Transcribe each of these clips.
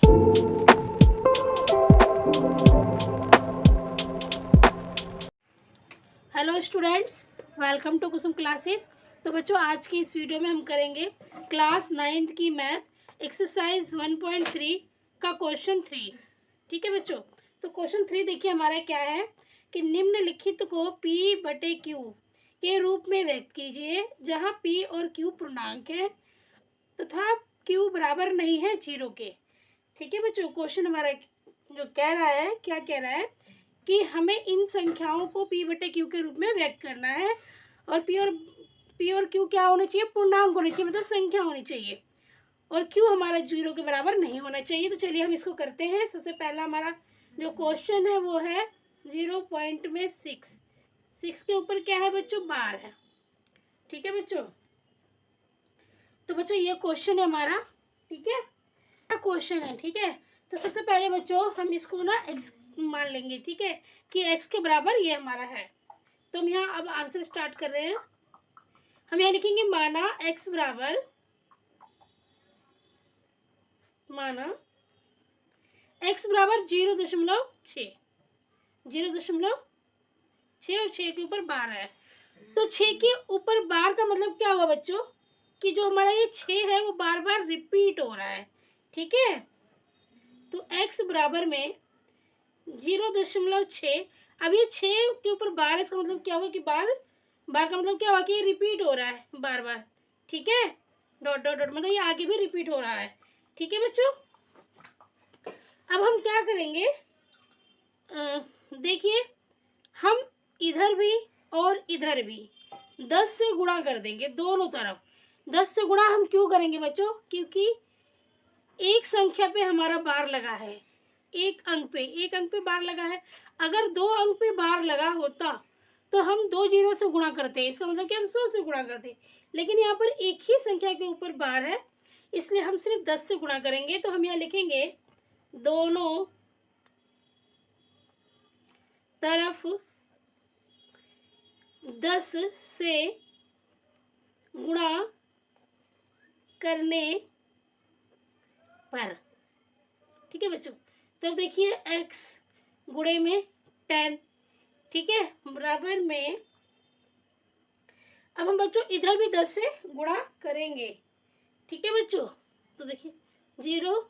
Hello students, welcome to Kusum classes. तो बच्चों, आज की इस वीडियो में हम करेंगे क्लास 9th की मैथ एक्सरसाइज 1.3 का क्वेश्चन 3। ठीक है बच्चों, तो क्वेश्चन 3 देखिए हमारा क्या है कि निम्नलिखित को P बटे Q के रूप में व्यक्त कीजिए, जहां P और Q पूर्णांक है तथा Q बराबर नहीं है 0 के। ठीक है बच्चों, क्वेश्चन हमारा जो कह रहा है, क्या कह रहा है कि हमें इन संख्याओं को P बटे Q के रूप में व्यक्त करना है और P और Q क्या होना चाहिए, पूर्णांक होने चाहिए, मतलब संख्या होनी चाहिए, और Q हमारा 0 के बराबर नहीं होना चाहिए। तो चलिए हम इसको करते हैं। सबसे पहला हमारा जो क्वेश्चन है वो है 0.6 के ऊपर क्या है बच्चों, बार है। ठीक है बच्चों, तो बच्चों ये क्वेश्चन है हमारा। ठीक है, क्वेश्चन है। ठीक है, तो सबसे पहले बच्चों हम इसको ना x मान लेंगे। ठीक है, कि x के बराबर ये हमारा है। तो हम यहाँ अब आंसर स्टार्ट कर रहे हैं। हम यहाँ लिखेंगे माना x बराबर 0.6 और 6 के ऊपर 12 है। तो 6 के ऊपर बार का मतलब क्या हुआ बच्चों, कि जो हमारा ये 6 है वो बार बार रिपीट हो रहा है। ठीक है, तो x बराबर में 0.6। अब ये 6 के ऊपर बार, इसका मतलब क्या हुआ कि बार का मतलब क्या हुआ कि ये रिपीट हो रहा है बार बार। ठीक है, डॉट डॉट डॉट मतलब ये आगे भी रिपीट हो रहा है। ठीक है बच्चों, अब हम क्या करेंगे, देखिए हम इधर भी और इधर भी 10 से गुणा कर देंगे, दोनों तरफ 10 से गुणा हम क्यों करेंगे बच्चों, क्योंकि एक संख्या पे हमारा बार लगा है, एक अंक पे बार लगा है। अगर 2 अंक पे बार लगा होता तो हम 2 जीरो से गुणा करते हैं, इसका मतलब कि हम 100 से गुणा करते, लेकिन यहाँ पर एक ही संख्या के ऊपर बार है, इसलिए हम सिर्फ 10 से गुणा करेंगे। तो हम यहाँ लिखेंगे दोनों तरफ 10 से गुणा करने पर। ठीक है बच्चों, तो देखिए x गुणे में 10, ठीक है, बराबर में अब हम बच्चों इधर भी 10 से गुणा करेंगे। ठीक है बच्चों, तो देखिए 0,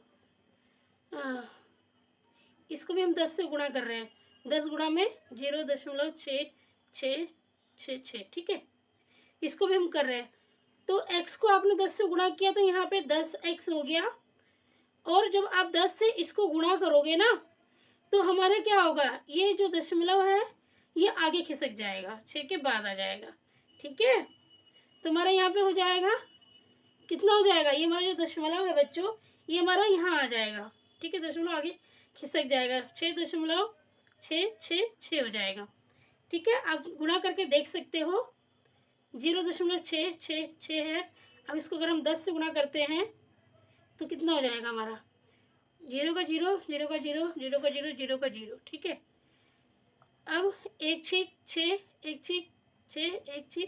इसको भी हम 10 से गुणा कर रहे हैं। 10 गुणा में 0.66666। ठीक है, इसको भी हम कर रहे हैं। तो x को आपने 10 से गुणा किया तो यहाँ पे 10x हो गया, और जब आप 10 से इसको गुणा करोगे ना तो हमारा क्या होगा, ये जो दशमलव है ये आगे खिसक जाएगा, 6 के बाद आ जाएगा। ठीक है, तो हमारा यहाँ पे हो जाएगा, कितना हो जाएगा, ये हमारा जो दशमलव है बच्चों ये हमारा यहाँ आ जाएगा। ठीक है, दशमलव आगे खिसक जाएगा, 6.666 हो जाएगा। ठीक है, आप गुणा करके देख सकते हो, 0.666 है। अब इसको अगर हम 10 से गुणा करते हैं तो कितना हो जाएगा हमारा, 0 का 0, 0 का 0, 0 का 0, 0 का 0। ठीक है, अब 1 6 6, 1 6 6, 1 6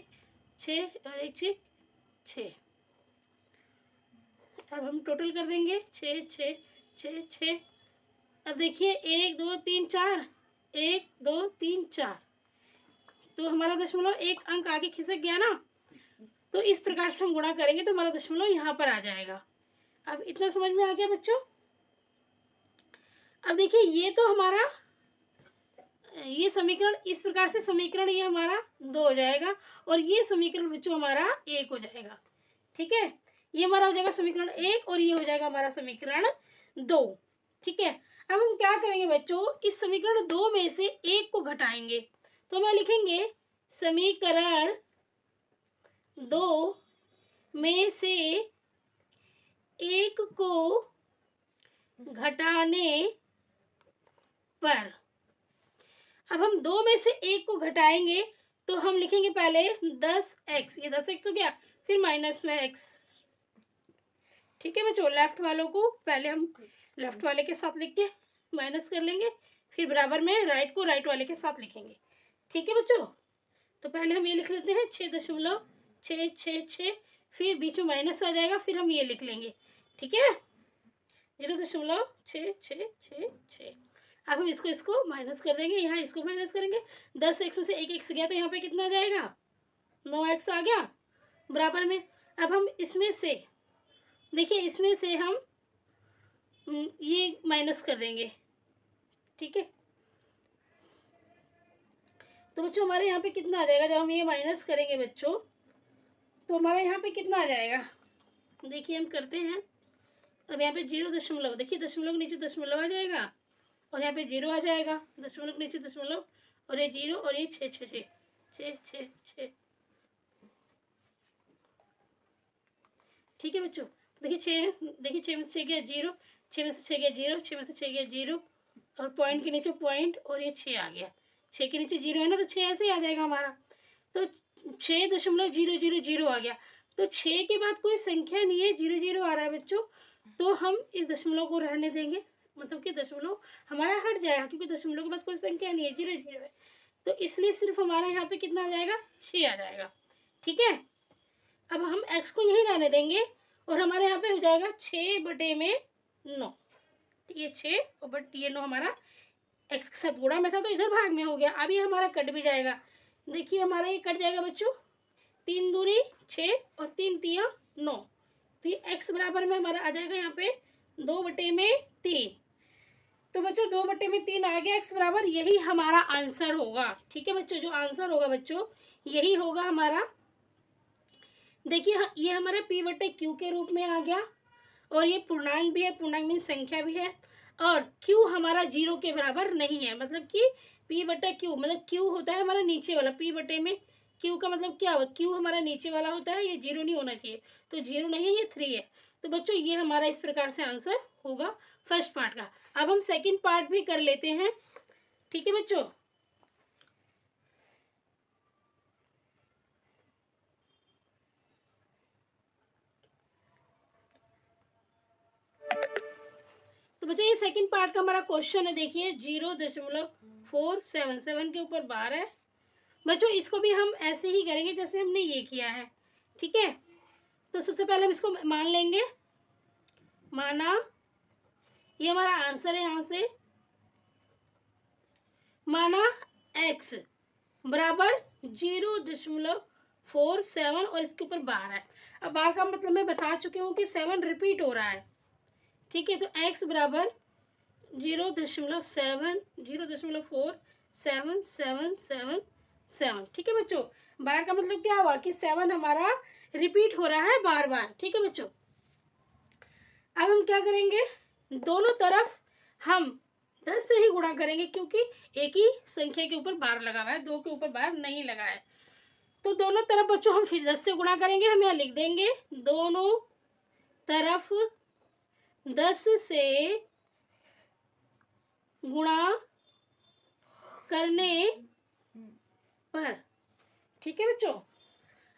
6 और 1 6 6। अब हम टोटल कर देंगे 6 6 6 6। अब देखिए 1 2 3 4, 1 2 3 4, तो हमारा दशमलव एक अंक आगे खिसक गया ना, तो इस प्रकार से हम गुणा करेंगे तो हमारा दशमलव यहाँ पर आ जाएगा। अब इतना समझ में आ गया बच्चों। अब देखिए ये तो हमारा ये समीकरण इस प्रकार से, समीकरण ये हमारा 2 हो जाएगा, और ये समीकरण बच्चों हमारा 1 हो जाएगा। ठीक है, ये हमारा हो जाएगा समीकरण 1 और ये हो जाएगा हमारा समीकरण 2। ठीक है, अब हम क्या करेंगे बच्चों, इस समीकरण 2 में से 1 को घटाएंगे। तो हम लिखेंगे समीकरण 2 में से 1 को घटाने पर। अब हम 2 में से 1 को घटाएंगे तो हम लिखेंगे पहले 10x, ये 10x हो गया, फिर माइनस में x। ठीक है बच्चों, लेफ्ट वालों को पहले हम लेफ्ट वाले के साथ लिख के माइनस कर लेंगे, फिर बराबर में राइट को राइट वाले के साथ लिखेंगे। ठीक है बच्चों, तो पहले हम ये लिख लेते हैं 6.666, फिर बीच में माइनस आ जाएगा, फिर हम ये लिख लेंगे। ठीक है, 0.66666। अब हम इसको माइनस कर देंगे, यहाँ इसको माइनस करेंगे, 10x में से एक एक्स गया तो यहाँ पे कितना आ जाएगा, 9x आ गया बराबर में। अब हम इसमें से देखिए, इसमें से हम ये माइनस कर देंगे, ठीक है। तो बच्चों हमारे यहाँ पे कितना आ जाएगा, जब हम ये माइनस करेंगे बच्चों तो हमारे यहाँ पे कितना आ जाएगा, देखिए हम करते हैं। अब यहाँ पे 0 देखिए, दशमलव के नीचे दशमलव आ जाएगा और यहाँ पे 0 आ जाएगा, दशमलव के नीचे दशमलव, और ये 0 और ये 6 6 6 6 6 6, ठीक है बच्चों। देखिए 6, देखिए 6 में से 6 गया 0, 6 में से 6 गया 0, 6 में से 6 गया 0, और पॉइंट के नीचे पॉइंट, और ये 6 आ गया। 6 के नीचे 0 है ना, तो 6 ऐसे ही आ जाएगा हमारा। तो 6.000 आ गया। तो 6 के बाद कोई संख्या नहीं है, 0 0 आ रहा है बच्चों, तो हम इस दशमलव को रहने देंगे, मतलब कि दशमलव हमारा हट जाएगा, क्योंकि दशमलव के बाद कोई संख्या नहीं है, 0 0 है, तो इसलिए सिर्फ हमारा यहाँ पे कितना आ जाएगा, 6 आ जाएगा, ठीक है। अब हम x को यहीं रहने देंगे और हमारे यहाँ पे हो जाएगा 6/9, ये 6 और बट ये 9 हमारा x के साथ गुणा में था तो इधर भाग में हो गया। अब ये हमारा कट भी जाएगा, देखिए हमारा ये कट जाएगा बच्चों, 3 दूनी 6 और 3 तिया 9, तो ये x बराबर में हमारा आ जाएगा यहाँ पे 2/3। तो बच्चों 2/3 आ गया x बराबर, यही हमारा आंसर होगा, ठीक है बच्चों। जो आंसर होगा बच्चों यही होगा हमारा। देखिए ये हमारा p/q के रूप में आ गया, और ये पूर्णांक भी है, पूर्णांक में संख्या भी है, और q हमारा 0 के बराबर नहीं है, मतलब कि p/q, मतलब q होता है हमारा नीचे वाला, p में q का मतलब क्या होगा, q हमारा नीचे वाला होता है, ये 0 नहीं होना चाहिए, तो 0 नहीं है, ये 3 है। तो बच्चों ये हमारा इस प्रकार से आंसर होगा फर्स्ट पार्ट का। अब हम सेकेंड पार्ट भी कर लेते हैं, ठीक है बच्चों। तो बच्चों ये सेकंड पार्ट का हमारा क्वेश्चन है, देखिए 0.477 के ऊपर बार है बच्चों। इसको भी हम ऐसे ही करेंगे जैसे हमने ये किया है, ठीक है। तो सबसे पहले हम इसको मान लेंगे, माना ये हमारा आंसर है, यहाँ से माना x बराबर 0.47 और इसके ऊपर बार है। अब बार का मतलब मैं बता चुकी हूँ कि 7 रिपीट हो रहा है, ठीक है। तो x बराबर 0.47 ठीक है बच्चों। बार का मतलब क्या हुआ कि 7 हमारा रिपीट हो रहा है बार बार, ठीक है बच्चों। अब हम क्या करेंगे, दोनों तरफ हम 10 से ही गुणा करेंगे, क्योंकि एक ही संख्या के ऊपर बार लगा हुआ है, 2 के ऊपर बार नहीं लगा है। तो दोनों तरफ बच्चों हम फिर 10 से गुणा करेंगे, हम यहाँ लिख देंगे दोनों तरफ 10 से गुणा करने पर, ठीक है बच्चों।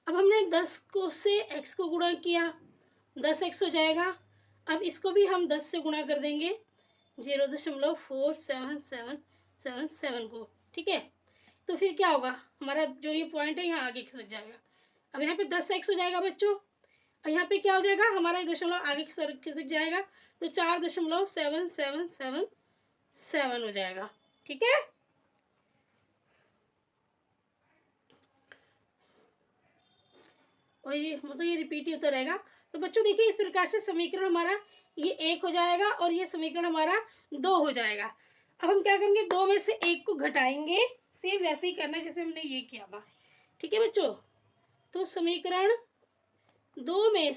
अब हमने 10 को से x को गुणा किया, 10x हो जाएगा। अब इसको भी हम 10 से गुणा कर देंगे, 0.4777 को, ठीक है। तो फिर क्या होगा, हमारा जो ये पॉइंट है यहाँ आगे खिसक जाएगा। अब यहाँ पे 10x हो जाएगा बच्चों, और यहाँ पे क्या हो जाएगा, हमारा एक दशमलव आगे खिसक जाएगा, तो 4.7777 हो जाएगा, ठीक है। और ये मतलब ये रिपीट ही होता रहेगा। तो बच्चों देखिए इस प्रकार से समीकरण हमारा ये 1 हो जाएगा और ये समीकरण हमारा 2 हो जाएगा। अब हम क्या करेंगे, 2 में से 1 को घटाएंगे, सेम वैसे ही करना जैसे हमने ये किया था, ठीक है बच्चों। तो समीकरण 2 में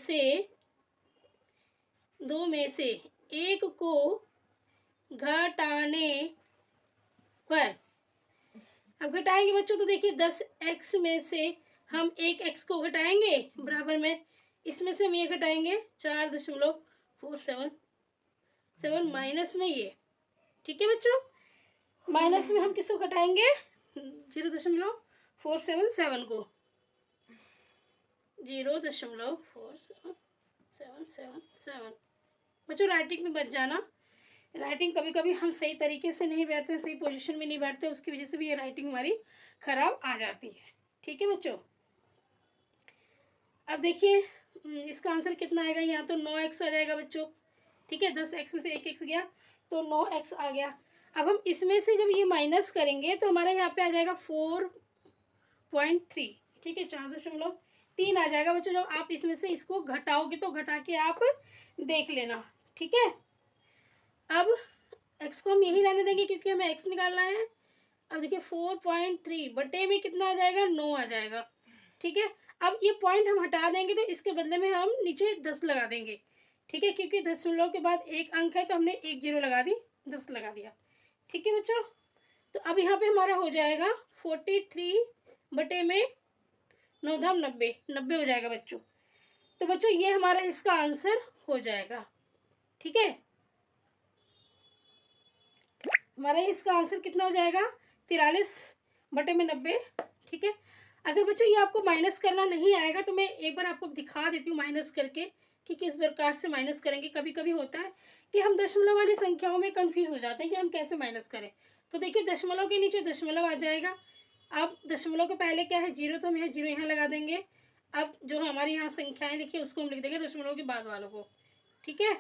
से 1 को घटाने पर, अब घटाएंगे बच्चों, तो देखिए 10x में से हम एक x को घटाएंगे बराबर में, इसमें से हम ये घटाएंगे 4.477 माइनस में ये, ठीक है बच्चों। माइनस में हम किसको घटाएंगे, 0.477 को, 0.4777 बच्चों। राइटिंग में बच जाना, राइटिंग कभी कभी हम सही तरीके से नहीं बैठते, सही पोजीशन में नहीं बैठते, उसकी वजह से भी ये राइटिंग हमारी खराब आ जाती है, ठीक है बच्चों। अब देखिए इसका आंसर कितना आएगा, यहाँ तो 9x आ जाएगा बच्चों, ठीक है, 10x में से 1x गया तो 9x आ गया। अब हम इसमें से जब ये माइनस करेंगे तो हमारा यहाँ पे आ जाएगा 4.3, ठीक है, 4.3 आ जाएगा बच्चों। जब आप इसमें से इसको घटाओगे तो घटा के आप देख लेना, ठीक है। अब x को हम यही रहने देंगे क्योंकि हमें x निकालना है। अब देखिए 4.3 बटे में कितना आ जाएगा, 9 आ जाएगा, ठीक है। अब ये पॉइंट हम हटा देंगे तो इसके बदले में हम नीचे 10 लगा देंगे, ठीक है, क्योंकि दशमलव के बाद एक अंक है तो हमने एक जीरो लगा दी, 10 लगा दिया, ठीक है बच्चों। तो अब यहाँ पे हमारा हो जाएगा 43 बटे में 9 धाम 90, 90 हो जाएगा बच्चों। तो बच्चों ये हमारा इसका आंसर हो जाएगा, ठीक है। हमारा इसका आंसर कितना हो जाएगा, 43 बटे में 90, ठीक है। अगर बच्चों ये आपको माइनस करना नहीं आएगा तो मैं एक बार आपको दिखा देती हूँ माइनस करके कि किस प्रकार से माइनस करेंगे। कभी कभी होता है कि हम दशमलव वाली संख्याओं में कंफ्यूज हो जाते हैं कि हम कैसे माइनस करें। तो देखिए दशमलव के नीचे दशमलव आ जाएगा। अब दशमलव के पहले क्या है, जीरो, तो हम यहाँ जीरो यहाँ लगा देंगे। अब जो हमारी यहाँ संख्याएं लिखी है उसको हम लिख देंगे दशमलव के बाद वालों को, ठीक है।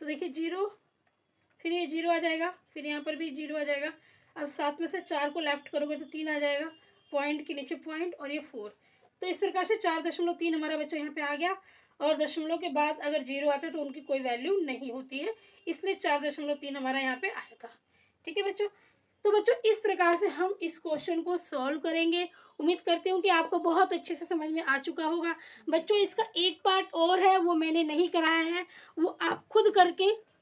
तो देखिए जीरो, फिर ये जीरो आ जाएगा, फिर यहाँ पर भी जीरो आ जाएगा। अब 7 में से 4 को लेफ्ट करोगे तो 3 आ जाएगा, पॉइंट के नीचे पॉइंट और ये 4। तो इस प्रकार से 4.3 हमारा बच्चा यहाँ पे आ गया। और दशमलव के बाद अगर जीरो आता है तो उनकी कोई वैल्यू नहीं होती है, इसलिए 4.3 हमारा यहाँ पे आया था, ठीक है बच्चों। तो बच्चों इस प्रकार से हम इस क्वेश्चन को सॉल्व करेंगे। उम्मीद करती हूँ कि आपको बहुत अच्छे से समझ में आ चुका होगा। बच्चों इसका एक पार्ट और है, वो मैंने नहीं कराया है, वो आप खुद करके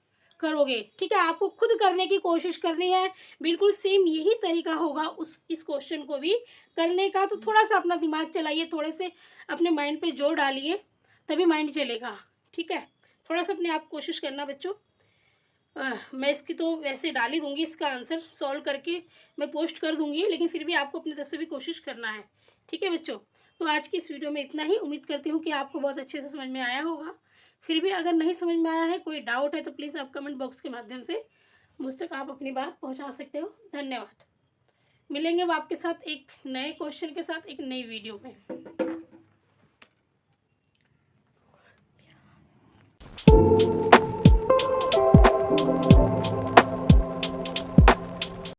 करोगे, ठीक है। आपको खुद करने की कोशिश करनी है, बिल्कुल सेम यही तरीका होगा इस क्वेश्चन को भी करने का। तो थोड़ा सा अपना दिमाग चलाइए, थोड़े से अपने माइंड पे जोर डालिए, तभी माइंड चलेगा, ठीक है। थोड़ा सा अपने आप कोशिश करना बच्चों। मैं इसकी तो वैसे डाल ही दूंगी, इसका आंसर सॉल्व करके मैं पोस्ट कर दूंगी, लेकिन फिर भी आपको अपनी तरफ से भी कोशिश करना है, ठीक है बच्चों। तो आज की इस वीडियो में इतना ही। उम्मीद करती हूँ कि आपको बहुत अच्छे से समझ में आया होगा। फिर भी अगर नहीं समझ में आया है, कोई डाउट है, तो प्लीज़ आप कमेंट बॉक्स के माध्यम से मुझ तक आप अपनी बात पहुँचा सकते हो। धन्यवाद। मिलेंगे अब आपके साथ एक नए क्वेश्चन के साथ एक नई वीडियो में।